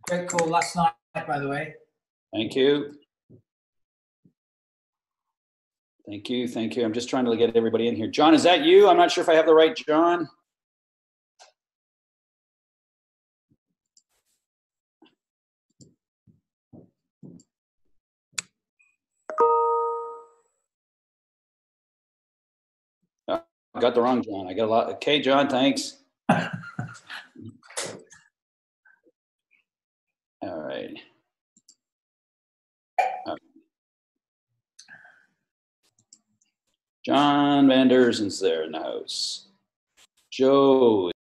Great call last night, by the way. Thank you. Thank you. Thank you. I'm just trying to get everybody in here. John, is that you? I'm not sure if I have the right John. Oh, I got the wrong John. I got a lot. Okay, John, thanks. All right. John Van Derzen's there in the house. Joe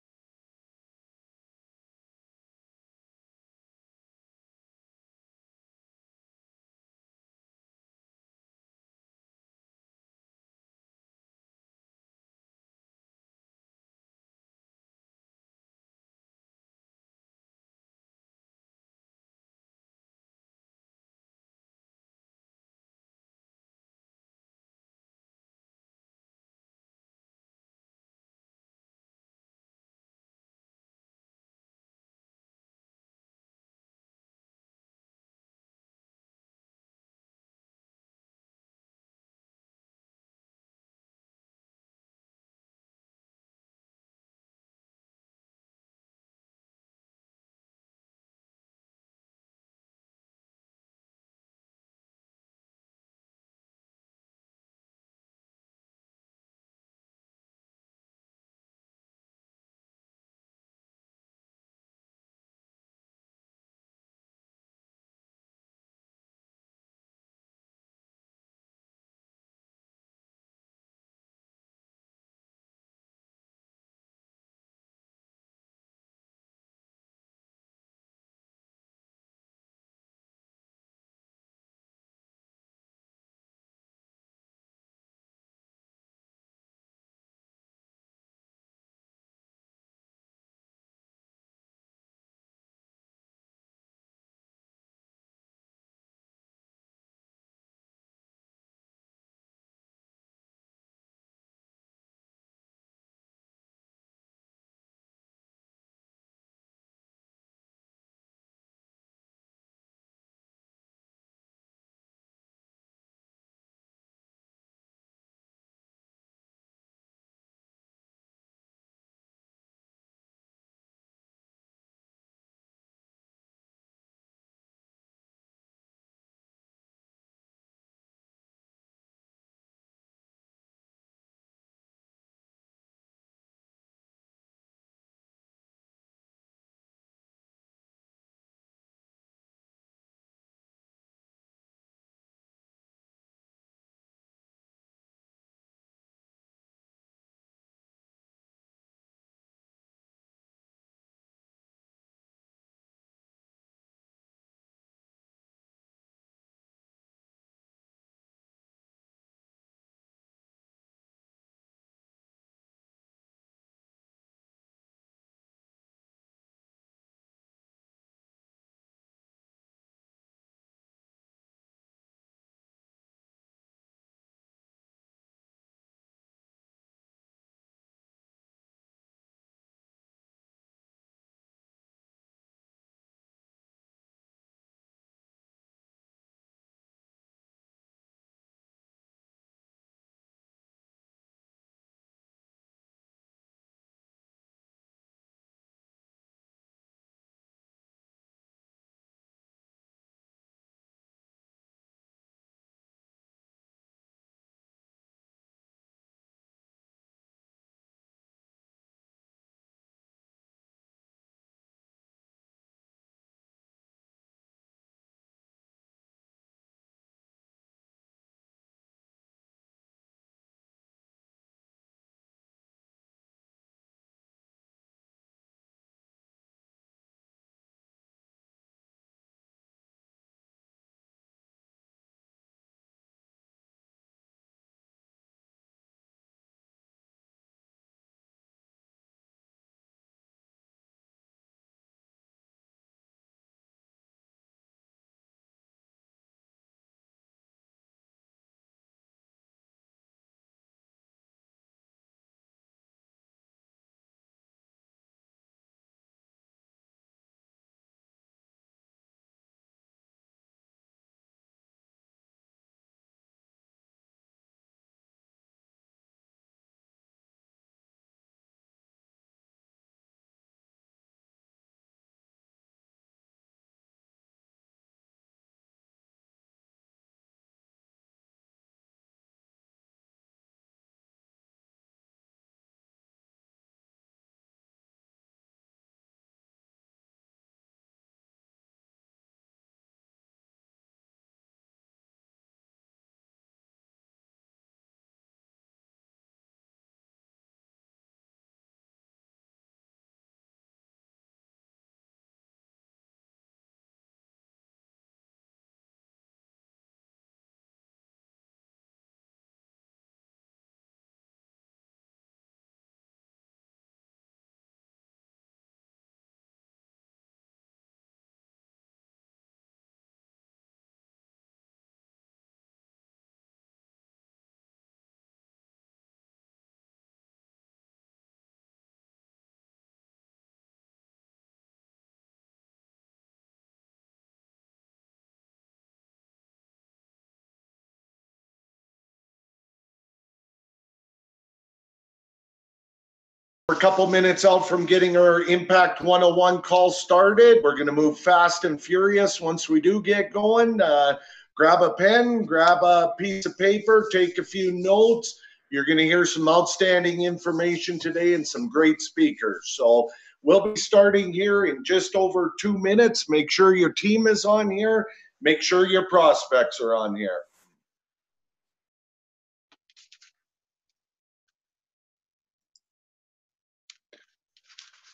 We're a couple minutes out from getting our Impact 101 call started. We're going to move fast and furious once we do get going. Grab a pen, grab a piece of paper, take a few notes. You're going to hear some outstanding information today and some great speakers. So we'll be starting here in just over 2 minutes. Make sure your team is on here. Make sure your prospects are on here.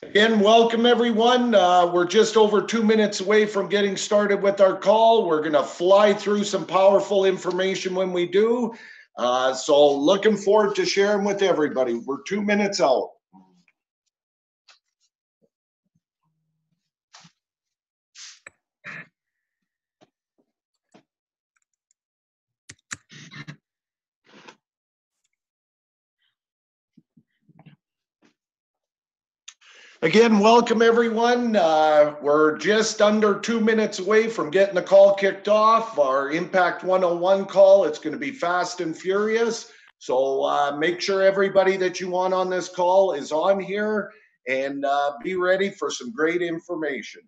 Again, welcome everyone. We're just over 2 minutes away from getting started with our call. We're going to fly through some powerful information when we do. So looking forward to sharing with everybody. We're 2 minutes out. Again, welcome everyone. We're just under 2 minutes away from getting the call kicked off. Our Impact 101 call, it's going to be fast and furious. So make sure everybody that you want on this call is on here and be ready for some great information.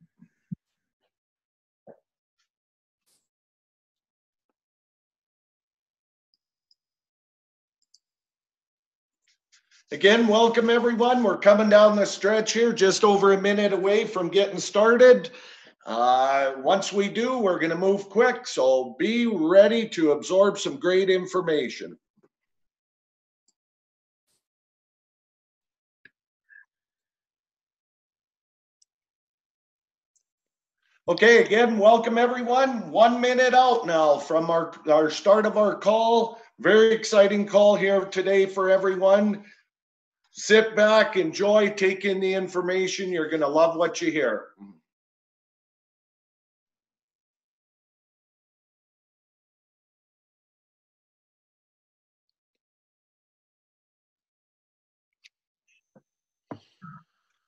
Again, welcome everyone. We're coming down the stretch here, just over a minute away from getting started. Once we do, we're going to move quick, so be ready to absorb some great information. Okay, again, welcome everyone. 1 minute out now from our start of our call. Very exciting call here today for everyone. Sit back, enjoy, take in the information. You're going to love what you hear.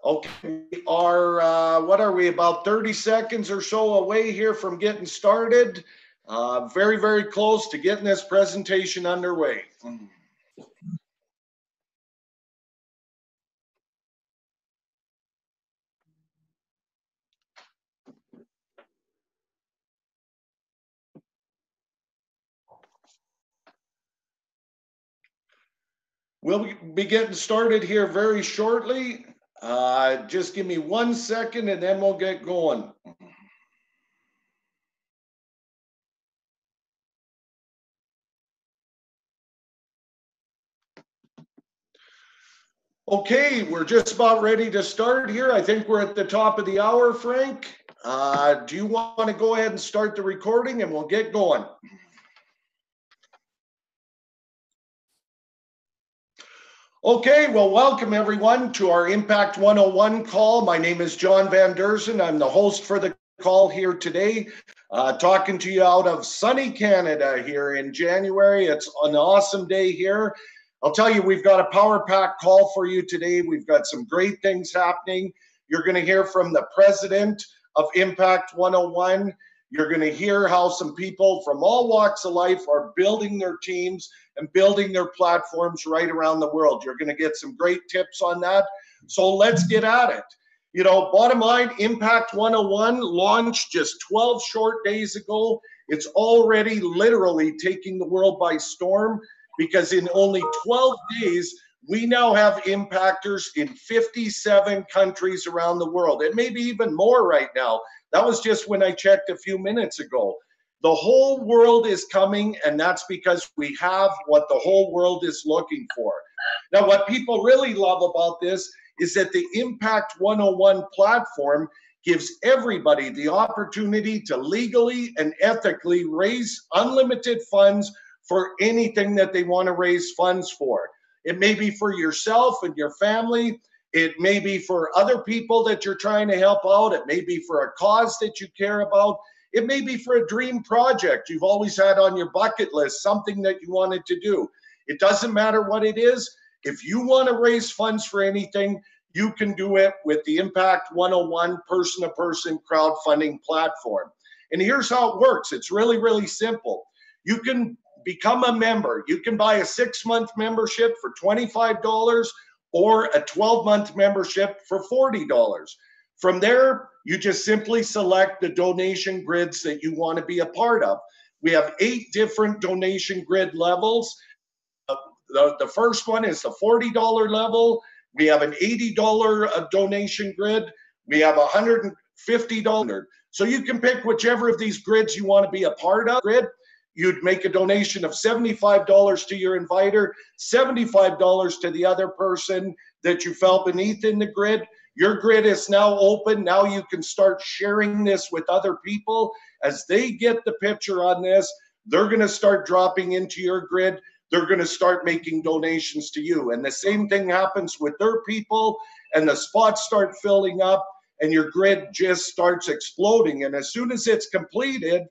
Okay, what are we, about 30 seconds or so away here from getting started. Very, very close to getting this presentation underway. We'll be getting started here very shortly. Just give me 1 second and then we'll get going. Okay, we're just about ready to start here. I think we're at the top of the hour, Frank. Do you want to go ahead and start the recording and we'll get going? Okay, well, welcome everyone to our Impact 101 call. My name is John Van Derzen. I'm the host for the call here today, talking to you out of sunny Canada here in January. It's an awesome day here. I'll tell you, we've got a power pack call for you today. We've got some great things happening. You're going to hear from the president of Impact 101. You're going to hear how some people from all walks of life are building their teams and building their platforms right around the world. You're going to get some great tips on that. So let's get at it. You know, bottom line, Impact 101 launched just 12 short days ago. It's already literally taking the world by storm because in only 12 days, we now have impactors in 57 countries around the world. It may be even more right now. That was just when I checked a few minutes ago. The whole world is coming, and that's because we have what the whole world is looking for. Now, what people really love about this is that the Impact 101 platform gives everybody the opportunity to legally and ethically raise unlimited funds for anything that they want to raise funds for. It may be for yourself and your family. It may be for other people that you're trying to help out. It may be for a cause that you care about. It may be for a dream project you've always had on your bucket list, something that you wanted to do. It doesn't matter what it is. If you want to raise funds for anything, you can do it with the Impact 101 person-to-person crowdfunding platform. And here's how it works. It's really, really simple. You can become a member. You can buy a 6-month membership for $25, or a 12-month membership for $40. From there, you just simply select the donation grids that you want to be a part of. We have 8 different donation grid levels. The first one is the $40 level. We have an $80 donation grid. We have $150. So you can pick whichever of these grids you want to be a part of. You'd make a donation of $75 to your inviter, $75 to the other person that you felt beneath in the grid. Your grid is now open. Now you can start sharing this with other people. As they get the picture on this, they're going to start dropping into your grid. They're going to start making donations to you. And the same thing happens with their people, and the spots start filling up, and your grid just starts exploding. And as soon as it's completed,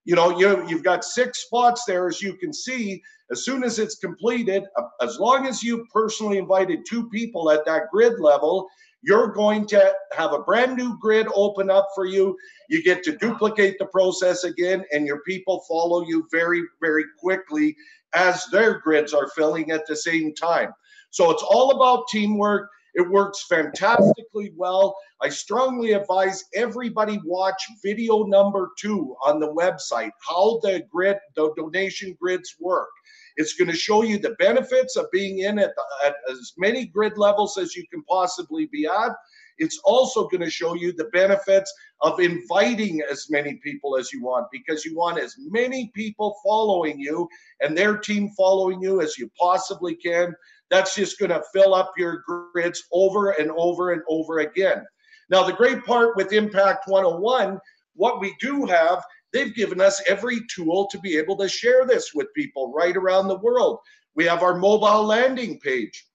you know, you've got 6 spots there, as you can see. As soon as it's completed, as long as you personally invited 2 people at that grid level, you're going to have a brand new grid open up for you. You get to duplicate the process again, and your people follow you very, very quickly as their grids are filling at the same time. So it's all about teamwork. It works fantastically well. I strongly advise everybody watch video number 2 on the website, how the donation grids work. It's going to show you the benefits of being in at as many grid levels as you can possibly be at. It's also going to show you the benefits of inviting as many people as you want, because you want as many people following you and their team following you as you possibly can. That's just going to fill up your grids over and over and over again. Now, the great part with Impact 101, what we do have, they've given us every tool to be able to share this with people right around the world. We have our mobile landing page.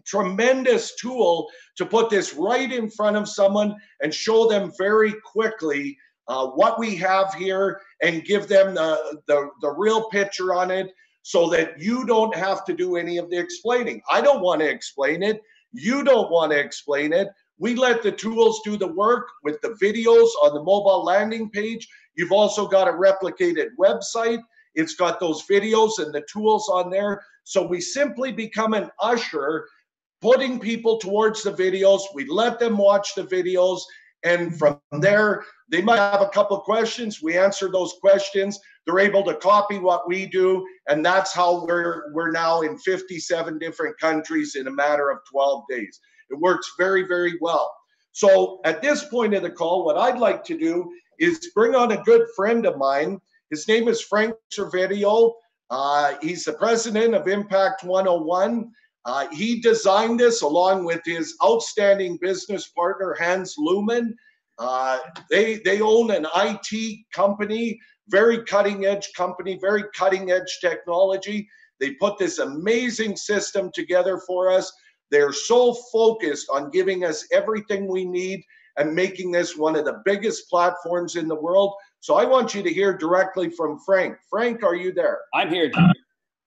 Tremendous tool to put this right in front of someone and show them very quickly what we have here and give them the real picture on it, so that you don't have to do any of the explaining. I don't want to explain it. You don't want to explain it. We let the tools do the work with the videos on the mobile landing page. You've also got a replicated website. It's got those videos and the tools on there. So we simply become an usher, putting people towards the videos. We let them watch the videos. And from there, they might have a couple of questions. We answer those questions. They're able to copy what we do. And that's how we're now in 57 different countries in a matter of 12 days. It works very, very well. So at this point of the call, what I'd like to do is bring on a good friend of mine. His name is Frank Servedio. He's the president of Impact 101. He designed this along with his outstanding business partner, Hans Luhmann. They own an IT company, very cutting edge company, very cutting edge technology. They put this amazing system together for us. They're so focused on giving us everything we need and making this one of the biggest platforms in the world. So I want you to hear directly from Frank. Frank, are you there? I'm here.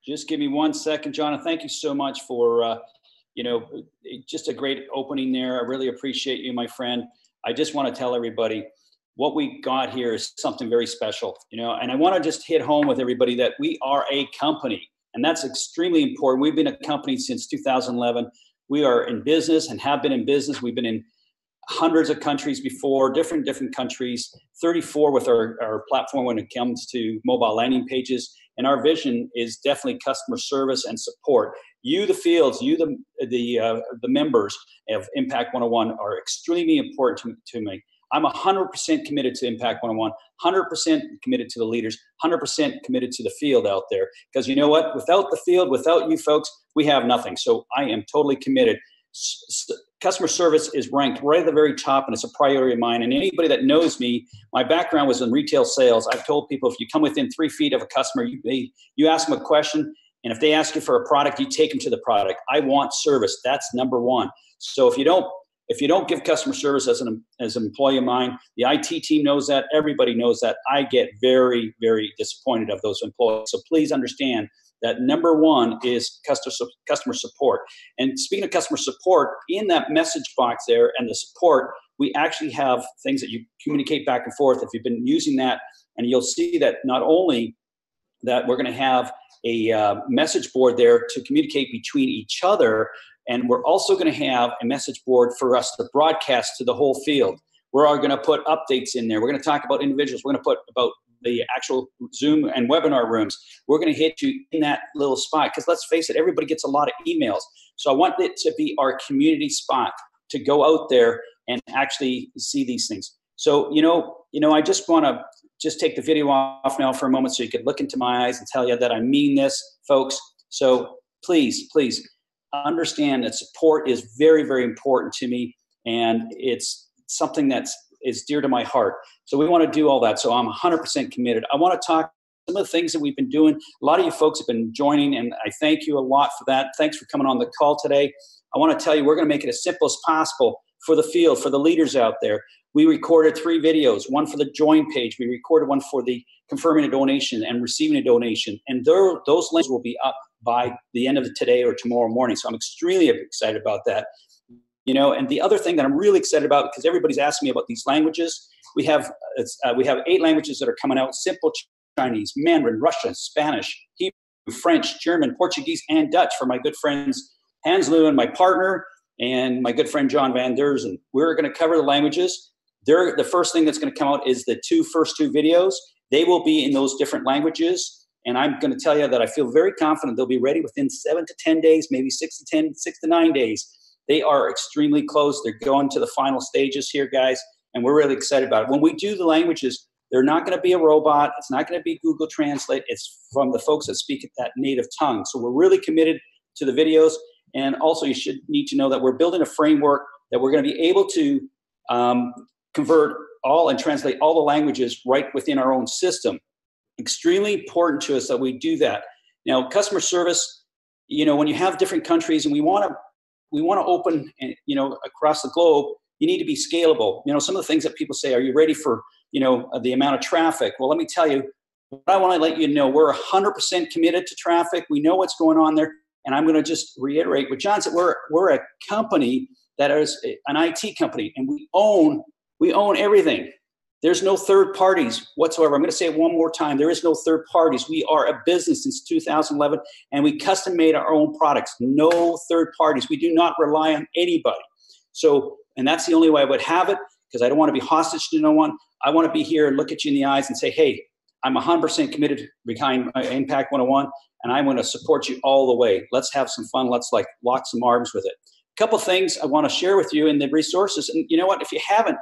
Just give me 1 second, John. Thank you so much for, just a great opening there. I really appreciate you, my friend. I just want to tell everybody what we got here is something very special, and I want to just hit home with everybody that we are a company, and that's extremely important. We've been a company since 2011. We are in business and have been in business. We've been in hundreds of countries before, different countries, 34 with our platform when it comes to mobile landing pages. And our vision is definitely customer service and support. You, the fields, you, the members of Impact 101 are extremely important to me. I'm 100% committed to Impact 101, 100% committed to the leaders, 100% committed to the field out there. Because you know what? Without the field, without you folks, we have nothing. So I am totally committed. Customer service is ranked right at the very top, and it's a priority of mine. And anybody that knows me, my background was in retail sales. I've told people, if you come within 3 feet of a customer, you ask them a question, and if they ask you for a product, you take them to the product. I want service. That's number one. So if you don't give customer service as an employee of mine, the IT team knows that, everybody knows that. I get very, very disappointed of those employees. So please understand that number one is customer support. And speaking of customer support, in that message box there and the support, we actually have things that you communicate back and forth. If you've been using that, and you'll see that not only that we're going to have a message board there to communicate between each other And we're also going to have a message board for us to broadcast to the whole field. We're going to put updates in there. We're going to talk about individuals. We're going to put about the actual Zoom and webinar rooms. We're going to hit you in that little spot, because let's face it, everybody gets a lot of emails. So I want it to be our community spot to go out there and actually see these things. So, I just want to just take the video off now for a moment so you could look into my eyes and tell you that I mean this, folks. So please understand that support is very, very important to me, and it's something that is dear to my heart. So we want to do all that. So I'm 100% committed. I want to talk some of the things that we've been doing. A lot of you folks have been joining, and I thank you a lot for that. Thanks for coming on the call today. I want to tell you, we're going to make it as simple as possible for the field, for the leaders out there. We recorded 3 videos, one for the join page. We recorded one for the confirming a donation and receiving a donation. And those links will be up by the end of today or tomorrow morning. So I'm extremely excited about that. And the other thing that I'm really excited about, because everybody's asking me about these languages, we have 8 languages that are coming out: simple Chinese, Mandarin, Russian, Spanish, Hebrew, French, German, Portuguese, and Dutch for my good friends Hans Lewin, my partner, and my good friend John Van Derzen. We're going to cover the languages. The first thing that's going to come out is the first two videos. They will be in those different languages. And I'm going to tell you that I feel very confident they'll be ready within 7 to 10 days, maybe 6 to 9 days. They are extremely close. They're going to the final stages here, guys, and we're really excited about it. When we do the languages, they're not going to be a robot. It's not going to be Google Translate. It's from the folks that speak that native tongue. So we're really committed to the videos. And also, you should need to know that we're building a framework that we're going to be able to convert all and translate all the languages right within our own system. Extremely important to us that we do that. Now, customer service, when you have different countries and we want to open, across the globe, you need to be scalable. Some of the things that people say, are you ready for, the amount of traffic? Well, let me tell you, I want to let you know, we're 100% committed to traffic. We know what's going on there. And I'm going to just reiterate what John said. We're a company that is an IT company, and we own everything. There's no third parties whatsoever. I'm going to say it one more time. There is no third parties. We are a business since 2011, and we custom made our own products. No third parties. We do not rely on anybody. So, and that's the only way I would have it, because I don't want to be hostage to no one. I want to be here and look at you in the eyes and say, hey, I'm 100% committed behind Impact 101, and I'm going to support you all the way. Let's have some fun. Let's lock some arms with it. A couple things I want to share with you in the resources. And you know what? If you haven't,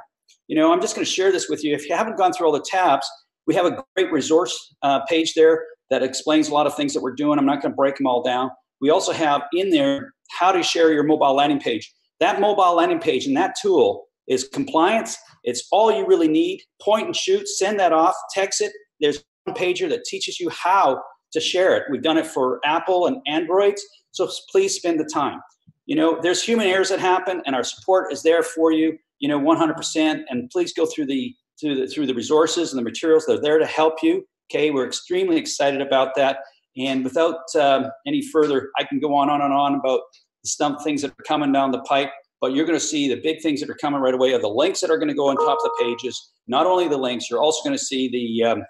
I'm just going to share this with you. If you haven't gone through all the tabs, we have a great resource page there that explains a lot of things that we're doing. I'm not going to break them all down. We also have in there how to share your mobile landing page. That mobile landing page and that tool is compliance. It's all you really need. Point and shoot, send that off, text it. There's one pager that teaches you how to share it. We've done it for Apple and Androids, so please spend the time. There's human errors that happen, and our support is there for you, 100%. And please go through the resources and the materials. They're there to help you. Okay, we're extremely excited about that. And without any further, I can go on and on about some things that are coming down the pipe. But you're going to see the big things that are coming right away are the links that are going to go on top of the pages. Not only the links, you're also going to see the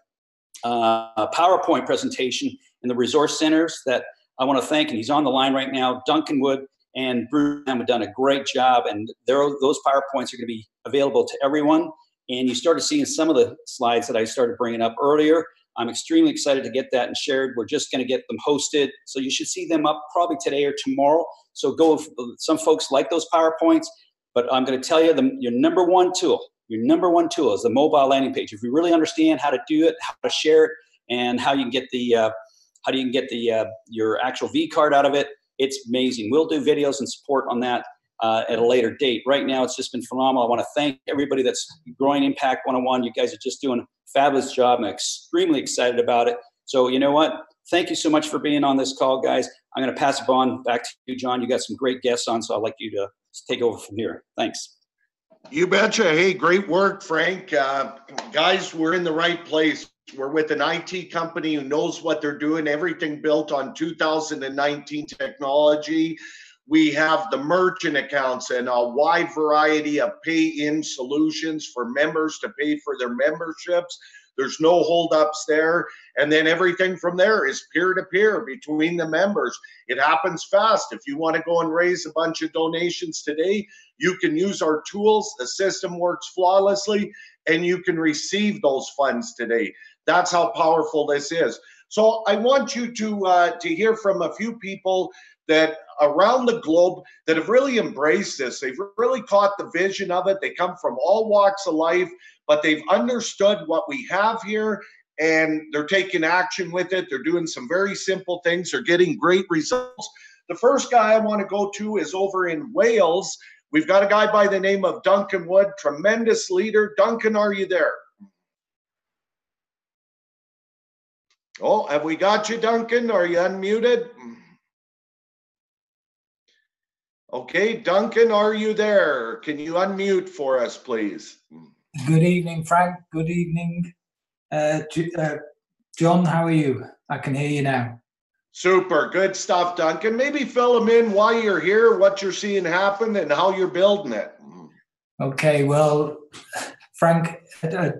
PowerPoint presentation and the resource centers that I want to thank. And he's on the line right now. Duncan Wood and Bruce have done a great job. And those PowerPoints are going to be available to everyone. And you started seeing some of the slides that I started bringing up earlier. I'm extremely excited to get that and shared. We're just going to get them hosted. So you should see them up probably today or tomorrow. So some folks like those PowerPoints, but I'm going to tell you your number one tool is the mobile landing page. If you really understand how to do it, how to share it, and how you can get your actual V card out of it, it's amazing. We'll do videos and support on that at a later date. Right now, it's just been phenomenal. I want to thank everybody that's growing Impact 101. You guys are just doing a fabulous job. I'm extremely excited about it. So you know what? Thank you so much for being on this call, guys. I'm going to pass it on back to you, John. You got some great guests on, so I'd like you to take over from here. Thanks. You betcha. Hey, great work, Frank. Guys, we're in the right place. We're with an IT company who knows what they're doing, everything built on 2019 technology. We have the merchant accounts and a wide variety of pay-in solutions for members to pay for their memberships. There's no holdups there. And then everything from there is peer-to-peer between the members. It happens fast. If you want to go and raise a bunch of donations today, you can use our tools. The system works flawlessly, and you can receive those funds today. That's how powerful this is. So I want you to hear from a few people that around the globe that have really embraced this. They've really caught the vision of it. They come from all walks of life, but they've understood what we have here, and they're taking action with it. They're doing some very simple things. They're getting great results. The first guy I want to go to is over in Wales. We've got a guy by the name of Duncan Wood, tremendous leader. Duncan, are you there? Oh, have we got you, Duncan? Are you unmuted? Okay, Duncan, are you there? Can you unmute for us, please? Good evening, Frank. Good evening. John, how are you? I can hear you now. Super, good stuff, Duncan. Maybe fill them in why you're here, what you're seeing happen, and how you're building it. Okay, well, Frank,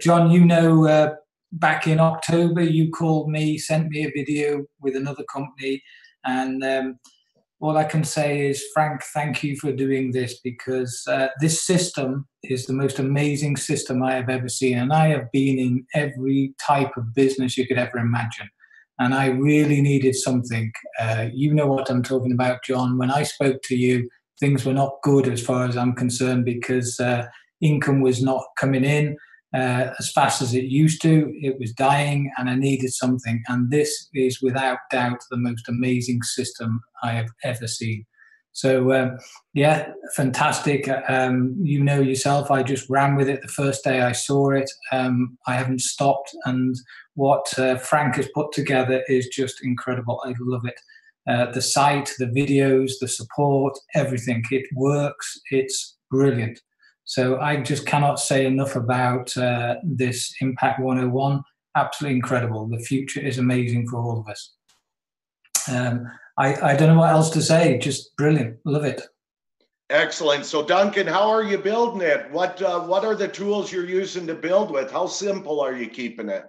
John, you know, back in October, you called me, sent me a video with another company, and all I can say is, Frank, thank you for doing this, because this system is the most amazing system I have ever seen. And I have been in every type of business you could ever imagine. And I really needed something. You know what I'm talking about, John. When I spoke to you, things were not good as far as I'm concerned, because income was not coming in as fast as it used to. It was dying, and I needed something. And this is without doubt the most amazing system I have ever seen. So yeah, fantastic. You know yourself, I just ran with it the first day I saw it. I haven't stopped, and what Frank has put together is just incredible. I love it. The site, the videos, the support, everything. It works. It's brilliant. So I just cannot say enough about this Impact 101. Absolutely incredible. The future is amazing for all of us. I don't know what else to say. Just brilliant. Love it. Excellent. So Duncan, how are you building it? What are the tools you're using to build with? How simple are you keeping it?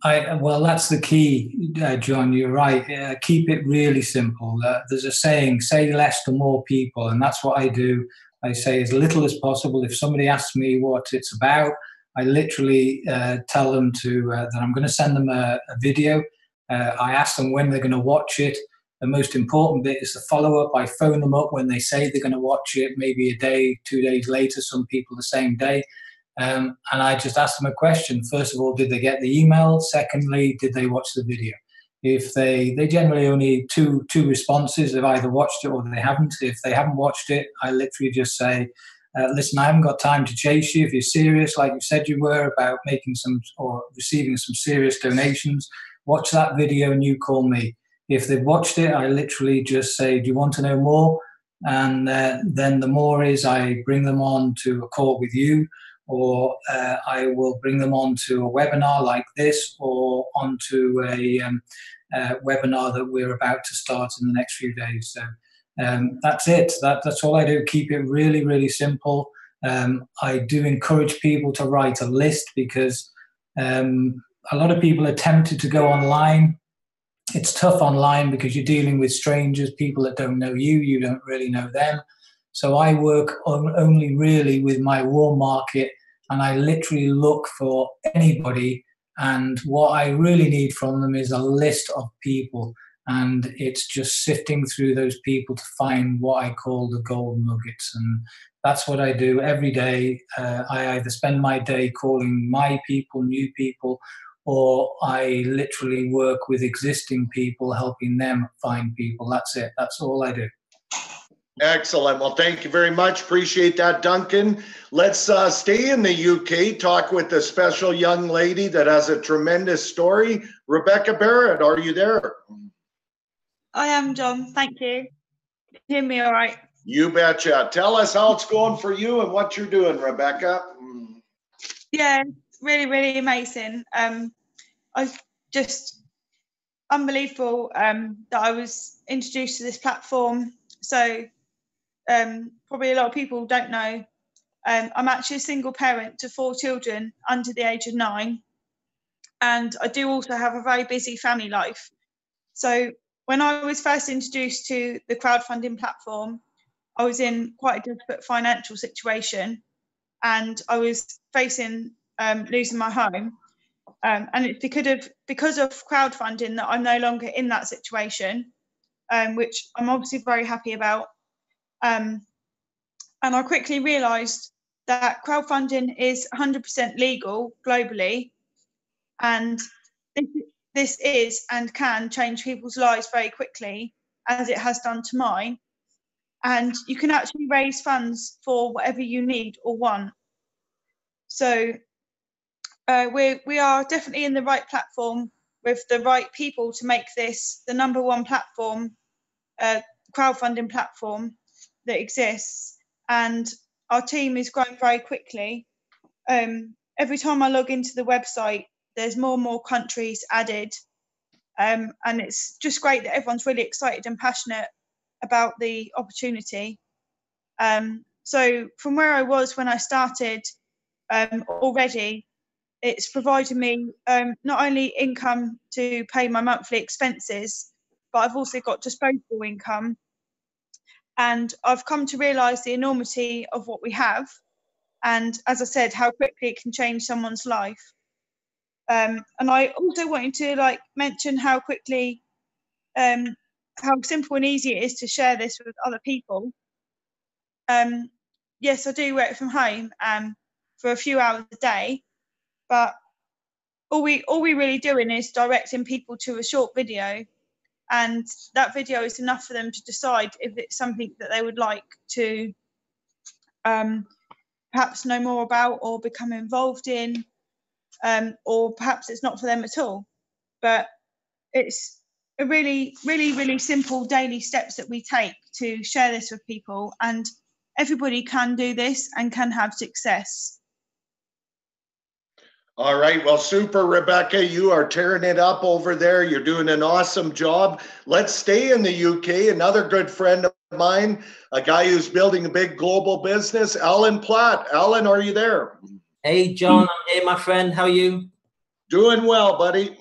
Well, that's the key, John. You're right. Keep it really simple. There's a saying, say less to more people, and that's what I do. I say as little as possible. If somebody asks me what it's about, I literally tell them that I'm going to send them a video. I ask them when they're going to watch it. The most important bit is the follow-up. I phone them up when they say they're going to watch it, maybe a day, 2 days later, some people the same day. And I just ask them a question. First of all, did they get the email? Secondly, did they watch the video? If they generally only two responses. They've either watched it or they haven't. If they haven't watched it, I literally just say, listen, I haven't got time to chase you. If you're serious, like you said you were, about making some or receiving some serious donations, watch that video and you call me. If they've watched it, I literally just say, do you want to know more? And then the more is I bring them on to a call with you, or I will bring them on to a webinar like this, or onto a webinar that we're about to start in the next few days. So that's it. That's all I do. Keep it really, really simple. I do encourage people to write a list, because a lot of people are tempted to go online. It's tough online because you're dealing with strangers, people that don't know you, you don't really know them. So I work only really with my warm market, and I literally look for anybody, and what I really need from them is a list of people, and it's just sifting through those people to find what I call the gold nuggets. And that's what I do every day. I either spend my day calling my people, new people, or I literally work with existing people, helping them find people. That's it. That's all I do. Excellent. Well, thank you very much. Appreciate that, Duncan. Let's stay in the UK, talk with a special young lady that has a tremendous story. Rebecca Barrett, are you there? I am, John. Thank you. Hear me all right? You betcha. Tell us how it's going for you and what you're doing, Rebecca. Yeah, really, really amazing. I just unbelievable that I was introduced to this platform. So probably a lot of people don't know. I'm actually a single parent to 4 children under the age of 9. and I do also have a very busy family life. So when I was first introduced to the crowdfunding platform, I was in quite a difficult financial situation, and I was facing losing my home. And it's because of crowdfunding that I'm no longer in that situation, which I'm obviously very happy about. And I quickly realised that crowdfunding is 100% legal globally, and this is and can change people's lives very quickly, as it has done to mine. And you can actually raise funds for whatever you need or want. So we are definitely in the right platform with the right people to make this the #1 platform, crowdfunding platform that exists. And our team is growing very quickly. Every time I log into the website, there's more and more countries added. And it's just great that everyone's really excited and passionate about the opportunity. So from where I was when I started, already, it's provided me not only income to pay my monthly expenses, but I've also got disposable income. And I've come to realise the enormity of what we have. And as I said, how quickly it can change someone's life. And I also wanted to mention how quickly, how simple and easy it is to share this with other people. Yes, I do work from home for a few hours a day, but all we really doing is directing people to a short video, and that video is enough for them to decide if it's something that they would like to perhaps know more about or become involved in, or perhaps it's not for them at all. But it's a really, really, really simple daily steps that we take to share this with people, and everybody can do this and can have success. All right. Well, super, Rebecca. You are tearing it up over there. You're doing an awesome job. Let's stay in the UK. Another good friend of mine, a guy who's building a big global business, Alan Platt. Alan, are you there? Hey, John. I'm here, my friend. How are you? Doing well, buddy.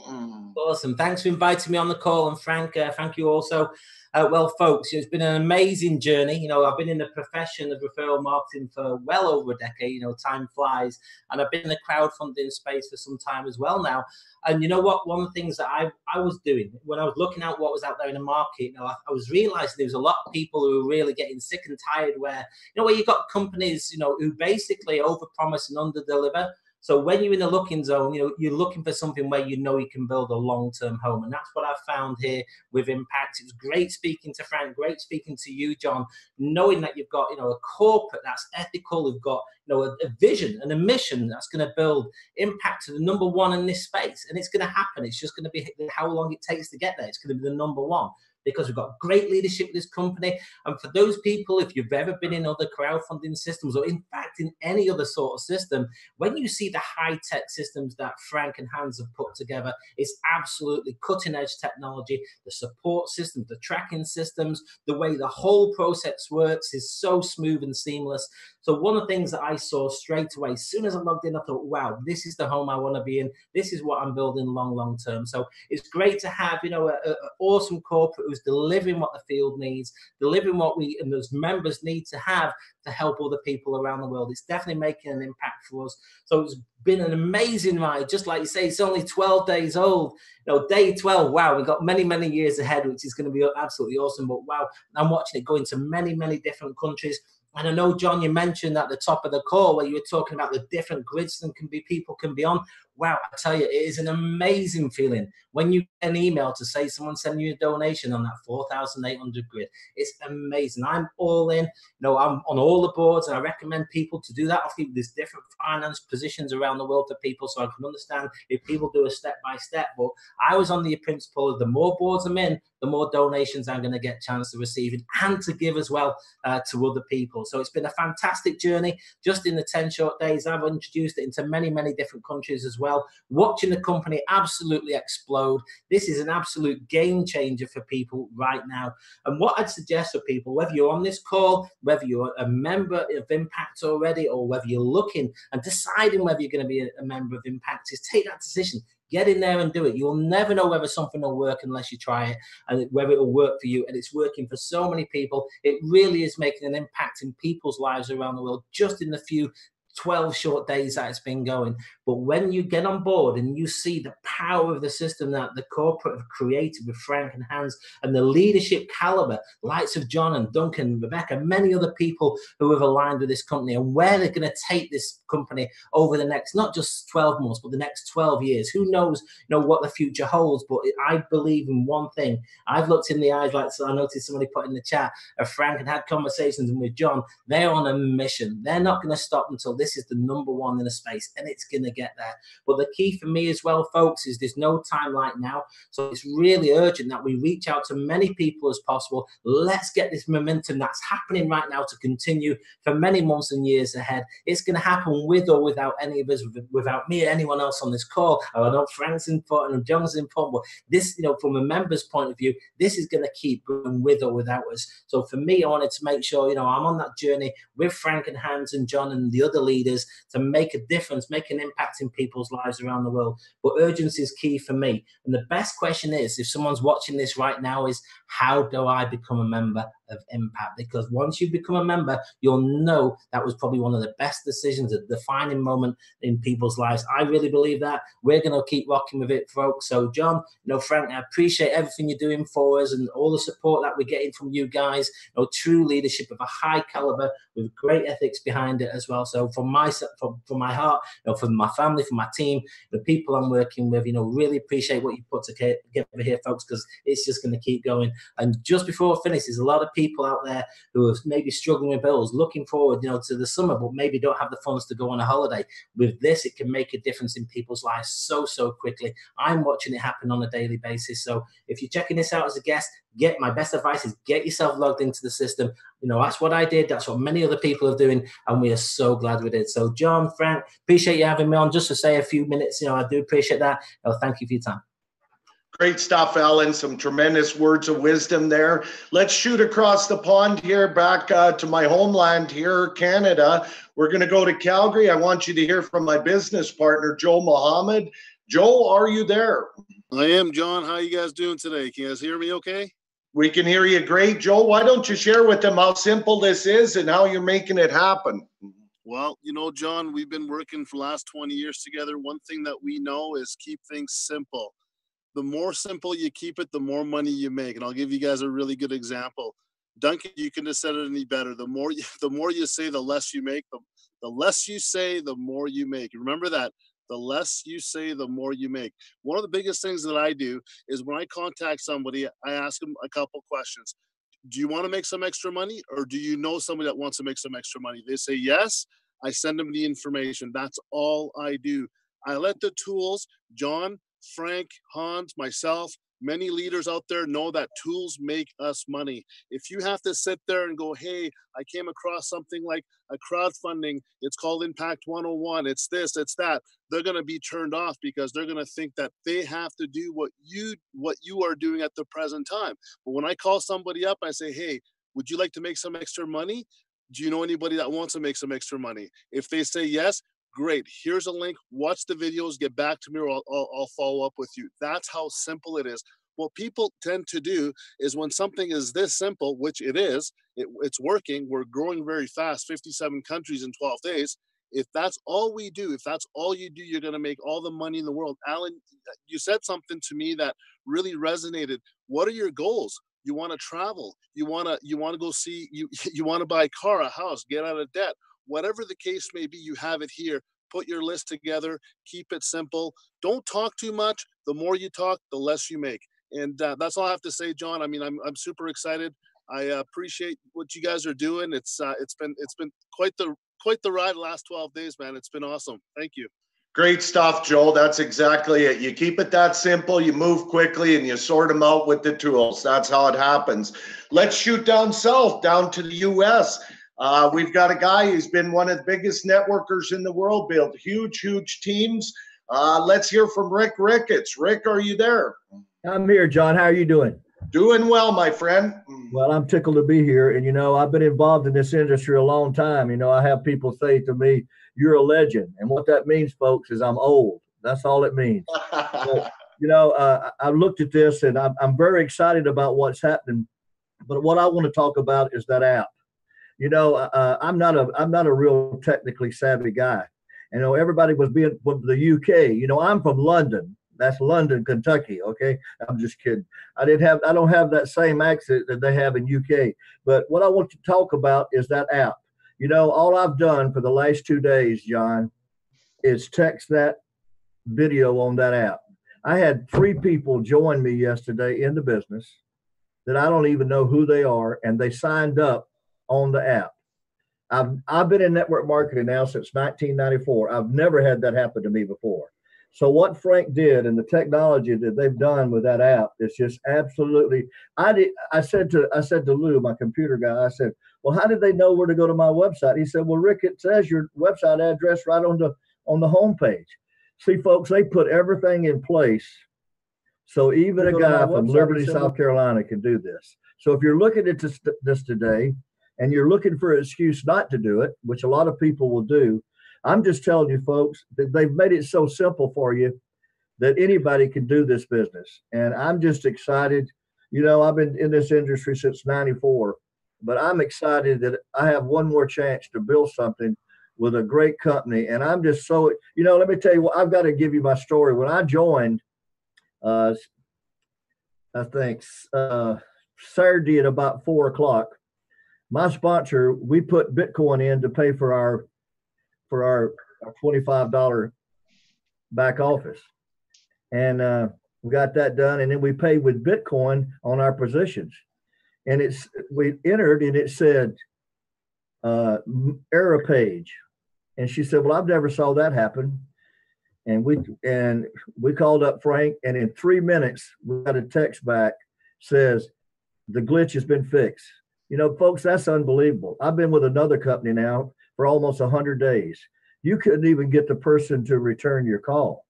Awesome. Thanks for inviting me on the call. And Frank, thank you also. Well, folks, it's been an amazing journey. I've been in the profession of referral marketing for well over a decade. Time flies. And I've been in the crowdfunding space for some time as well now. And you know what? One of the things that I was doing when I was looking at what was out there in the market, I was realizing there was a lot of people who were really getting sick and tired where you've got companies, who basically overpromise and underdeliver. So when you're in the looking zone, you're looking for something where you can build a long-term home. And that's what I've found here with Impact. It was great speaking to Frank, great speaking to you, John, knowing that you've got, a corporate that's ethical, who've got, a vision and a mission that's going to build Impact to the #1 in this space. And it's going to happen. It's just going to be how long it takes to get there. It's going to be the #1. Because we've got great leadership with this company. And for those people, if you've ever been in other crowdfunding systems, or in fact in any other sort of system, when you see the high-tech systems that Frank and Hans have put together, it's absolutely cutting-edge technology. The support systems, the tracking systems, the way the whole process works is so smooth and seamless. So one of the things that I saw straight away, as soon as I logged in, I thought, wow, this is the home I want to be in. This is what I'm building long term. So it's great to have, an awesome corporate who's delivering what the field needs, delivering what we and those members need to have to help other people around the world. It's definitely making an impact for us. So it's been an amazing ride. Just like you say, it's only 12 days old. Day 12, wow, we've got many years ahead, which is going to be absolutely awesome. But wow, I'm watching it go into many different countries. And I know, John, you mentioned at the top of the call where you were talking about the different grids that people can be on. Wow, I tell you, it is an amazing feeling when you get an email to say someone sending you a donation on that 4,800 grid. It's amazing. I'm all in. I'm on all the boards, and I recommend people to do that. I think there's different finance positions around the world for people, so I can understand if people do a step-by-step. But I was on the principle of the more boards I'm in, the more donations I'm going to get a chance to receive and to give as well to other people. So it's been a fantastic journey. Just in the 10 short days, I've introduced it into many different countries as well. well, watching the company absolutely explode. This is an absolute game changer for people right now. And what I'd suggest for people, whether you're on this call, whether you're a member of Impact already, or whether you're looking and deciding whether you're going to be a member of Impact, is take that decision. Get in there and do it. You'll never know whether something will work unless you try it, and whether it will work for you. And it's working for so many people. It really is making an impact in people's lives around the world just in the few 12 short days that it's been going. But when you get on board and you see the power of the system that the corporate have created with Frank and Hans, and the leadership caliber, likes of John and Duncan, Rebecca, many other people who have aligned with this company, and where they're going to take this company over the next, not just 12 months, but the next 12 years. Who knows, what the future holds? But I believe in one thing. I've looked in the eyes, like I noticed somebody put in the chat, of Frank, and had conversations with John. They're on a mission. They're not going to stop until this is the number one in the space, and it's going to get there. But the key for me as well, folks, is there's no time like now. So it's really urgent that we reach out to many people as possible. Let's get this momentum that's happening right now to continue for many months and years ahead. It's going to happen with or without any of us, without me or anyone else on this call. I know Frank's important and John's important, but this, from a member's point of view, this is going to keep going with or without us. So for me, I wanted to make sure, I'm on that journey with Frank and Hans and John and the other leaders to make a difference, make an impact in people's lives around the world. But urgency is key for me. And the best question is, if someone's watching this right now, is how do I become a member of Impact? Because once you become a member, you'll know that was probably one of the best decisions, a defining moment in people's lives. I really believe that. We're going to keep rocking with it, folks. So John, Frank, I appreciate everything you're doing for us and all the support that we're getting from you guys. True leadership of a high caliber with great ethics behind it as well. So from my heart, from my family, from my team, the people I'm working with, really appreciate what you put together here, folks, because it's just going to keep going. And just before I finish, there's a lot of people out there who are maybe struggling with bills, looking forward, to the summer, but maybe don't have the funds to go on a holiday. With this, it can make a difference in people's lives so quickly. I'm watching it happen on a daily basis. So if you're checking this out as a guest, my best advice is get yourself logged into the system. That's what I did. That's what many other people are doing, and we are so glad we did. So John, Frank, appreciate you having me on just to say a few minutes. I do appreciate that. Thank you for your time. Great stuff, Alan. Some tremendous words of wisdom there. Let's shoot across the pond here back to my homeland here, Canada. We're going to go to Calgary. I want you to hear from my business partner, Joe Mohammed. Joe, are you there? I am, John. How you guys doing today? Can you guys hear me okay? We can hear you great. Joe, why don't you share with them how simple this is and how you're making it happen? Well, John, we've been working for the last 20 years together. One thing that we know is keep things simple. The more simple you keep it, the more money you make. And I'll give you guys a really good example. Duncan, you couldn't have said it any better. The more you say, the less you make. The less you say, the more you make. Remember that. The less you say, the more you make. One of the biggest things that I do is when I contact somebody, I ask them a couple questions. Do you want to make some extra money, or do you know somebody that wants to make some extra money? They say yes. I send them the information. That's all I do. I let the tools, John, Frank, Hans, myself, many leaders out there know that tools make us money. If you have to sit there and go, hey, I came across something like a crowdfunding, it's called Impact101, it's this, it's that, they're going to be turned off because they're going to think that they have to do what you are doing at the present time. But when I call somebody up, I say, hey, would you like to make some extra money? Do you know anybody that wants to make some extra money? If they say yes, great. Here's a link. Watch the videos. Get back to me, or I'll follow up with you. That's how simple it is. What people tend to do is when something is this simple, which it is, it's working. We're growing very fast, 57 countries in 12 days. If that's all we do, if that's all you do, you're going to make all the money in the world. Alan, you said something to me that really resonated. What are your goals? You want to travel. You want to go see, you want to buy a car, a house, get out of debt. Whatever the case may be, you have it here. Put your list together. Keep it simple. Don't talk too much. The more you talk, the less you make. And that's all I have to say, John. I mean, I'm super excited. I appreciate what you guys are doing. It's been quite the ride the last 12 days, man. It's been awesome. Thank you. Great stuff, Joel. That's exactly it. You keep it that simple, you move quickly, and you sort them out with the tools. That's how it happens. Let's shoot down south, down to the U.S. We've got a guy who's been one of the biggest networkers in the world, built huge teams. Let's hear from Rick Ricketts. Rick, are you there? I'm here, John. How are you doing? Doing well, my friend. Well, I'm tickled to be here. And, I've been involved in this industry a long time. I have people say to me, you're a legend. And what that means, folks, is I'm old. That's all it means. So, I looked at this and I'm very excited about what's happening. But what I want to talk about is that app. I'm not a real technically savvy guy. Everybody was being from the UK. I'm from London. That's London, Kentucky. Okay, I'm just kidding. I don't have that same accent that they have in UK. But what I want to talk about is that app. All I've done for the last 2 days, John, is text that video on that app. I had 3 people join me yesterday in the business that I don't even know who they are, and they signed up on the app. I've been in network marketing now since 1994. I've never had that happen to me before. So what Frank did and the technology that they've done with that app is just absolutely. I said to Lou, my computer guy, I said, well, how did they know where to go to my website? He said, well, Rick, it says your website address right on the homepage. See, folks, they put everything in place. So even a guy from Liberty, South Carolina can do this. So if you're looking at this today and you're looking for an excuse not to do it, which a lot of people will do, I'm just telling you, folks, that they've made it so simple for you that anybody can do this business. And I'm just excited. I've been in this industry since 94, but I'm excited that I have one more chance to build something with a great company. And I'm just so, let me tell you what, I've got to give you my story. When I joined, I think Saturday at about 4:00, my sponsor, we put Bitcoin in to pay for our $25 back office. And we got that done. And then we paid with Bitcoin on our positions. And we entered and it said error page. And she said, well, I've never saw that happen. And we called up Frank, and in 3 minutes, we got a text back says the glitch has been fixed. Folks, that's unbelievable. I've been with another company now for almost 100 days. You couldn't even get the person to return your call.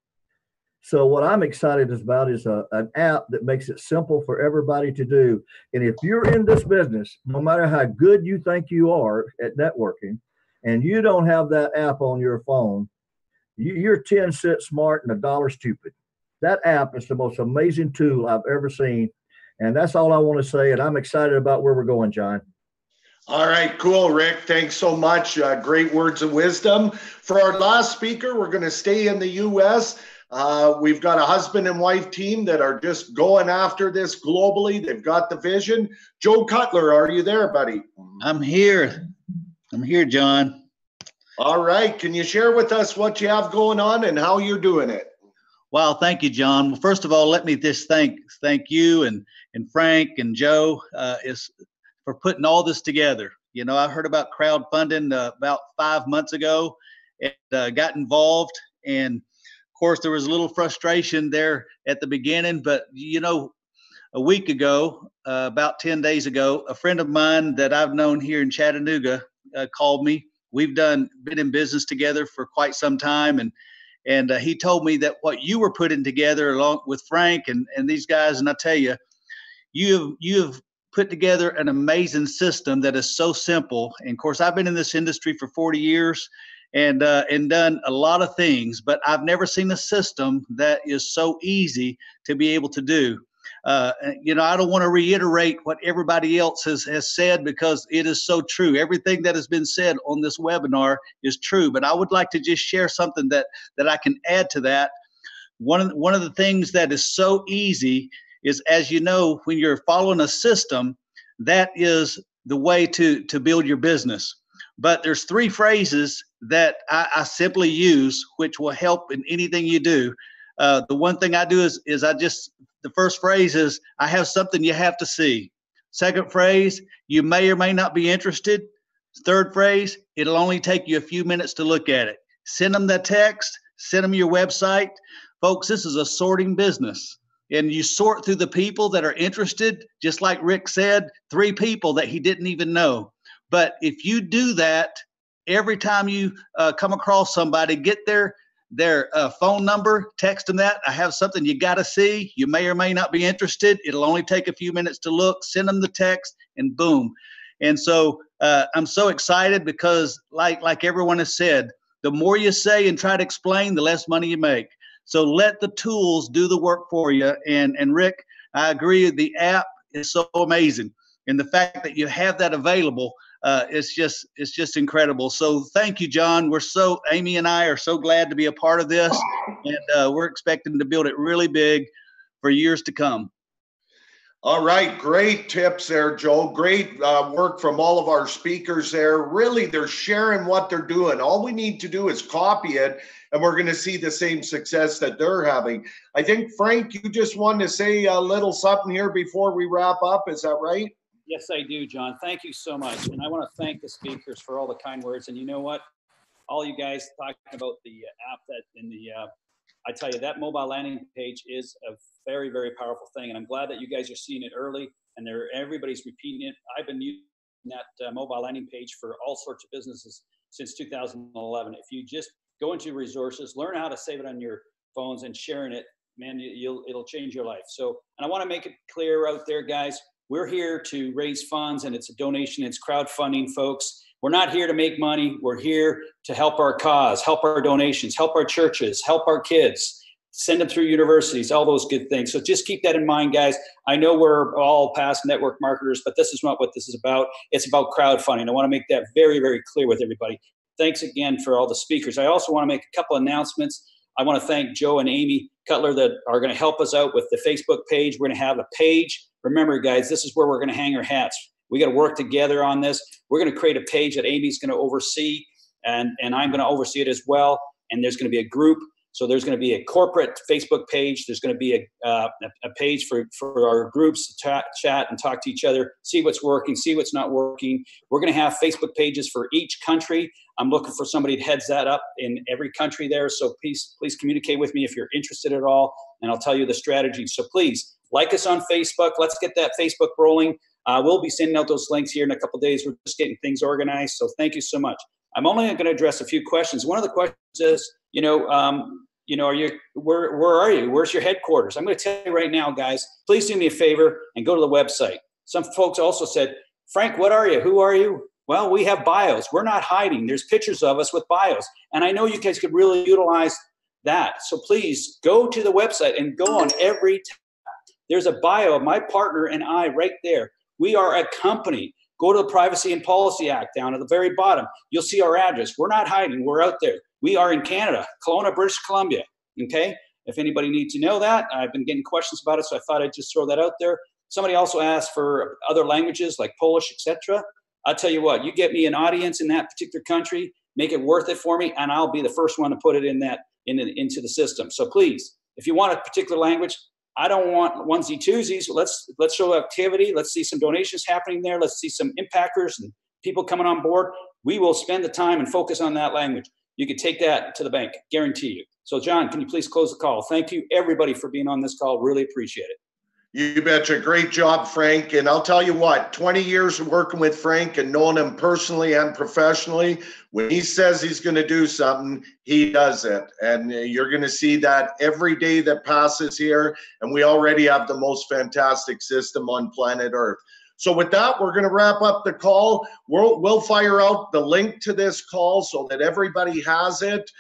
So what I'm excited about is an app that makes it simple for everybody to do. And if you're in this business, no matter how good you think you are at networking, and you don't have that app on your phone, you're 10 cents smart and $1 stupid. That app is the most amazing tool I've ever seen. And that's all I want to say. And I'm excited about where we're going, John. All right, cool, Rick. Thanks so much. Great words of wisdom. For our last speaker, we're going to stay in the U.S. We've got a husband and wife team that are just going after this globally. They've got the vision. Joe Cutler, are you there, buddy? I'm here. I'm here, John. All right. Can you share with us what you have going on and how you're doing it? Well, thank you, John. Well, first of all, let me just thank you and Frank and Joe for putting all this together. I heard about crowdfunding about 5 months ago and got involved. And of course, there was a little frustration there at the beginning. But, a week ago, about 10 days ago, a friend of mine that I've known here in Chattanooga called me. We've been in business together for quite some time. And he told me that what you were putting together along with Frank and these guys, and I tell you, you've put together an amazing system that is so simple. And of course, I've been in this industry for 40 years and done a lot of things, but I've never seen a system that is so easy to be able to do. I don't want to reiterate what everybody else has said because it is so true. Everything that has been said on this webinar is true, but I would like to just share something that I can add to that. One of the things that is so easy is, as you know, when you're following a system, that is the way to build your business. But there's 3 phrases that I simply use, which will help in anything you do. The one thing I do is the first phrase is, I have something you have to see. Second phrase, you may or may not be interested. Third phrase, it'll only take you a few minutes to look at it. Send them the text, send them your website. Folks, this is a sorting business. And you sort through the people that are interested, just like Rick said, 3 people that he didn't even know. But if you do that, every time you come across somebody, get their their phone number, text them that. I have something you got to see. You may or may not be interested. It'll only take a few minutes to look. Send them the text, and boom. And so I'm so excited because, like everyone has said, the more you say and try to explain, the less money you make. So let the tools do the work for you. And Rick, I agree. The app is so amazing, and the fact that you have that available, it's just incredible. So thank you, John. Amy and I are so glad to be a part of this, and we're expecting to build it really big for years to come. All right, great tips there, Joe. Great work from all of our speakers there. Really, they're sharing what they're doing. All we need to do is copy it, and we're going to see the same success that they're having. I think, Frank, you just wanted to say a little something here before we wrap up. Is that right? Yes, I do, John. Thank you so much. And I want to thank the speakers for all the kind words. And you know what? All you guys talking about the app I tell you, that mobile landing page is a very, very powerful thing. And I'm glad that you guys are seeing it early and everybody's repeating it. I've been using that mobile landing page for all sorts of businesses since 2011. If you just go into resources, learn how to save it on your phones and sharing it, man, it'll change your life. So, and I want to make it clear out there, guys, we're here to raise funds, and it's a donation. It's crowdfunding, folks. We're not here to make money. We're here to help our cause, help our donations, help our churches, help our kids, send them through universities, all those good things. So just keep that in mind, guys. I know we're all past network marketers, but this is not what this is about. It's about crowdfunding. I want to make that very, very clear with everybody. Thanks again for all the speakers. I also want to make a couple announcements. I want to thank Joe and Amy Cutler that are going to help us out with the Facebook page. We're going to have a page. Remember, guys, this is where we're going to hang our hats. We got to work together on this. We're going to create a page that Amy's going to oversee, and I'm going to oversee it as well. And there's going to be a group. So there's going to be a corporate Facebook page. There's going to be a page for our groups to chat and talk to each other, see what's working, see what's not working. We're going to have Facebook pages for each country. I'm looking for somebody that heads that up in every country there. So please communicate with me if you're interested at all, and I'll tell you the strategy. So please like us on Facebook. Let's get that Facebook rolling. We'll be sending out those links here in a couple of days. We're just getting things organized. So thank you so much. I'm only going to address a few questions. One of the questions is, where are you? Where's your headquarters? I'm going to tell you right now, guys, please do me a favor and go to the website. Some folks also said, Frank, what are you? Who are you? Well, we have bios. We're not hiding. There's pictures of us with bios. And I know you guys could really utilize that. So please go to the website and go on every tab. There's a bio of my partner and I right there. We are a company. Go to the Privacy and Policy Act down at the very bottom. You'll see our address. We're not hiding. We're out there. We are in Canada, Kelowna, British Columbia. Okay? If anybody needs to know that, I've been getting questions about it, so I thought I'd just throw that out there. Somebody also asked for other languages like Polish, etc. I'll tell you what, you get me an audience in that particular country, make it worth it for me, and I'll be the first one to put it into the system. So please, if you want a particular language, I don't want onesie twosies. Let's show activity. Let's see some donations happening there. Let's see some impactors and people coming on board. We will spend the time and focus on that language. You can take that to the bank, guarantee you. So John, can you please close the call? Thank you everybody for being on this call. Really appreciate it. You betcha. Great job, Frank. And I'll tell you what, 20 years of working with Frank and knowing him personally and professionally, when he says he's going to do something, he does it. And you're going to see that every day that passes here. And we already have the most fantastic system on planet Earth. So with that, we're going to wrap up the call. We'll fire out the link to this call so that everybody has it.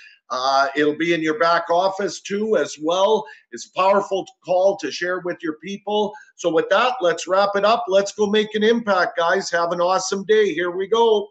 It'll be in your back office too as well. It's a powerful call to share with your people. So with that, let's wrap it up. Let's go make an impact, guys. Have an awesome day. Here we go.